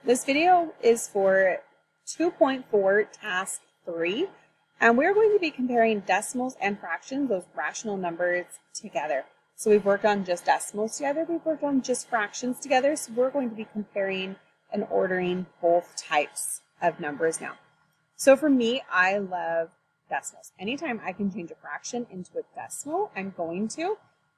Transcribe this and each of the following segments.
This video is for 2.4 task 3, and we're going to be comparing decimals and fractions, those rational numbers, together. So we've worked on just decimals together, we've worked on just fractions together, so we're going to be comparing and ordering both types of numbers now. So for me, I love decimals. Anytime I can change a fraction into a decimal, I'm going to,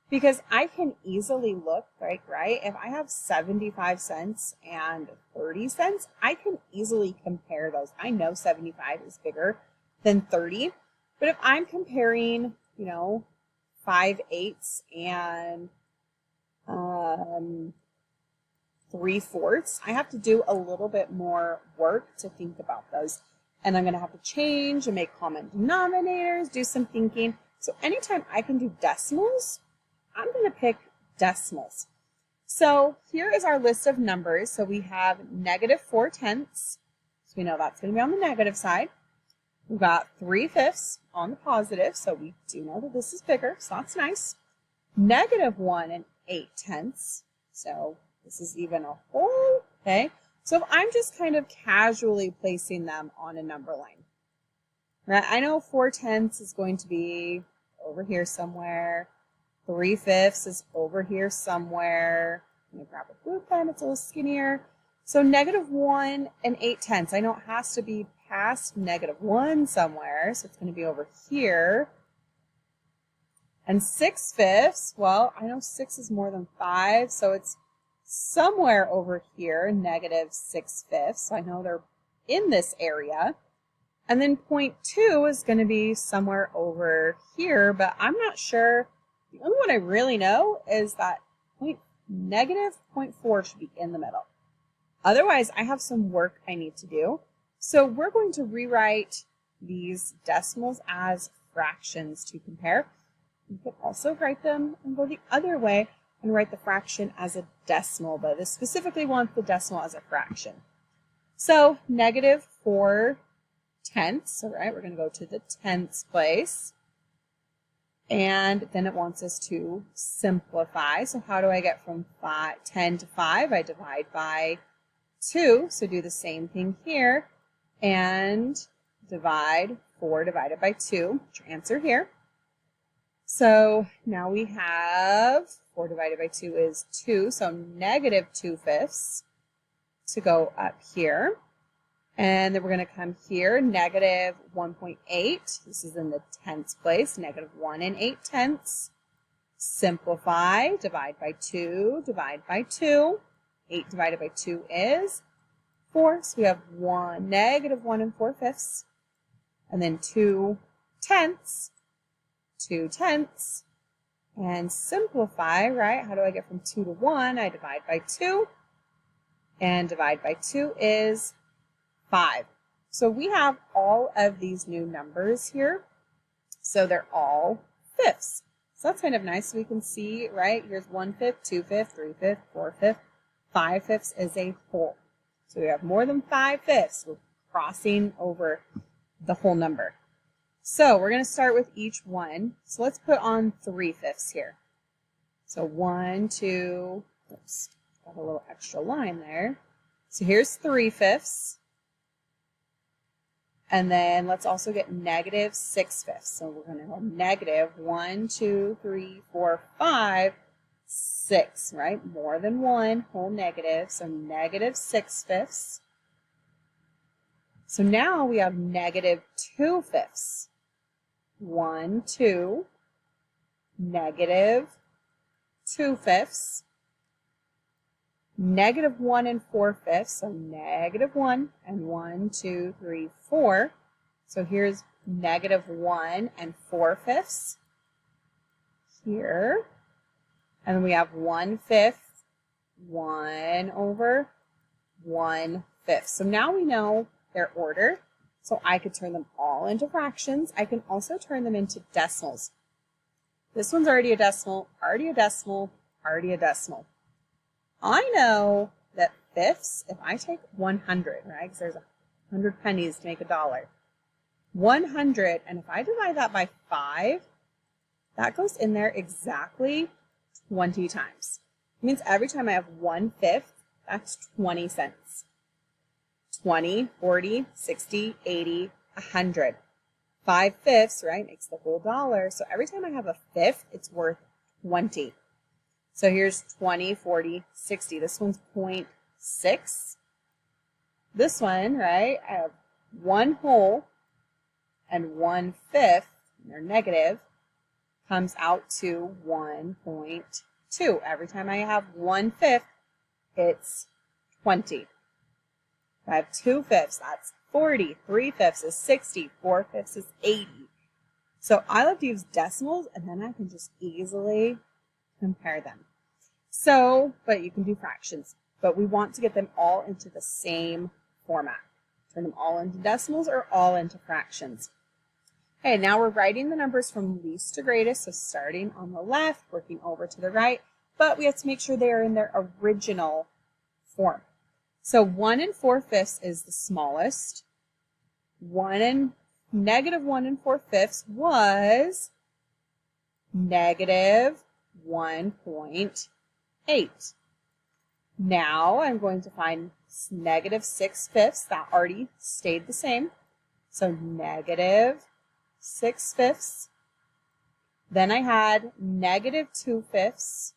because I can easily look, right? If I have 75 cents and 30 cents, I can easily compare those. I know 75 is bigger than 30, but if I'm comparing, 5/8 and 3/4, I have to do a little bit more work to think about those. And I'm going to have to change and make common denominators, do some thinking. So anytime I can do decimals, I'm going to pick decimals. So here is our list of numbers. So we have -4/10. So we know that's going to be on the negative side. We've got 3/5 on the positive. So we do know that this is bigger. So that's nice. -1 8/10. So this is even a whole, okay? So if I'm just kind of casually placing them on a number line, right? I know 4/10 is going to be over here somewhere. 3/5 is over here somewhere. Let me grab a blue pen, it's a little skinnier. So -1 8/10. I know it has to be past -1 somewhere, so it's going to be over here. And 6/5, well, I know 6 is more than 5, so it's somewhere over here, -6/5. So I know they're in this area. And then 0.2 is going to be somewhere over here, but I'm not sure. The only one I really know is that -0.4 should be in the middle. Otherwise, I have some work I need to do. So we're going to rewrite these decimals as fractions to compare. You could also write them and go the other way and write the fraction as a decimal, but this specifically wants the decimal as a fraction. So -4/10, all right, we're going to go to the tenths place. And then it wants us to simplify. So how do I get from 10 to 5? I divide by 2. So do the same thing here. And divide 4 divided by 2. What's your answer here? So now we have 4 divided by 2 is 2. So -2/5 to go up here. And then we're going to come here, -1.8. This is in the tenths place, -1 8/10. Simplify, divide by 2, divide by 2. 8 divided by 2 is 4. So we have -1 4/5. And then 2/10. 2/10. And simplify, right? How do I get from 2 to 1? I divide by 2. And divide by 2 is 5. So we have all of these new numbers here. So they're all fifths. So that's kind of nice. We can see, right? Here's 1/5, 2/5, 3/5, 4/5. 5/5 is a whole. So we have more than 5/5. We're crossing over the whole number. So we're going to start with each one. So let's put on 3/5 here. So 1, 2, oops, got a little extra line there. So here's 3/5. And then let's also get -6/5. So we're going to go -1, 2, 3, 4, 5, 6, right? More than one whole negative. So -6/5. So now we have -2/5. 1, 2, -2/5. -1 4/5, so -1 and 1, 2, 3, 4. So here's -1 4/5 here. And then we have 1/5, 1/1/5. So now we know their order. So I could turn them all into fractions. I can also turn them into decimals. This one's already a decimal, already a decimal, already a decimal. I know that fifths, if I take 100, right, because there's 100 pennies to make $1, 100, and if I divide that by 5, that goes in there exactly 20 times. It means every time I have 1/5, that's 20 cents. 20, 40, 60, 80, 100. 5/5, right, makes the whole dollar. So every time I have a fifth, it's worth 20. So here's 20, 40, 60. This one's 0.6. This one, right, I have one whole and 1/5, and they're negative, comes out to 1.2. Every time I have 1/5, it's 20. If I have 2/5, that's 40. 3/5 is 60. 4/5 is 80. So I love to use decimals, and then I can just easily compare them. So, but you can do fractions, but we want to get them all into the same format. Turn them all into decimals or all into fractions. Okay, now we're writing the numbers from least to greatest, so starting on the left, working over to the right, but we have to make sure they are in their original form. So 1 4/5 is the smallest. Negative 1 4/5 was negative 1.8. Now I'm going to find negative 6/5. That already stayed the same. So negative 6/5. Then I had negative 2/5.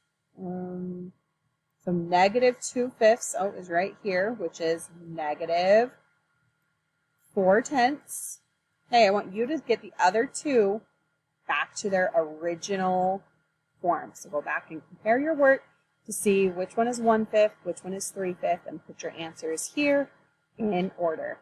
So negative 2/5, oh, is right here, which is negative 4/10. Hey, I want you to get the other two back to their original form. So go back and compare your work to see which one is 1/5, which one is 3/5, and put your answers here in order.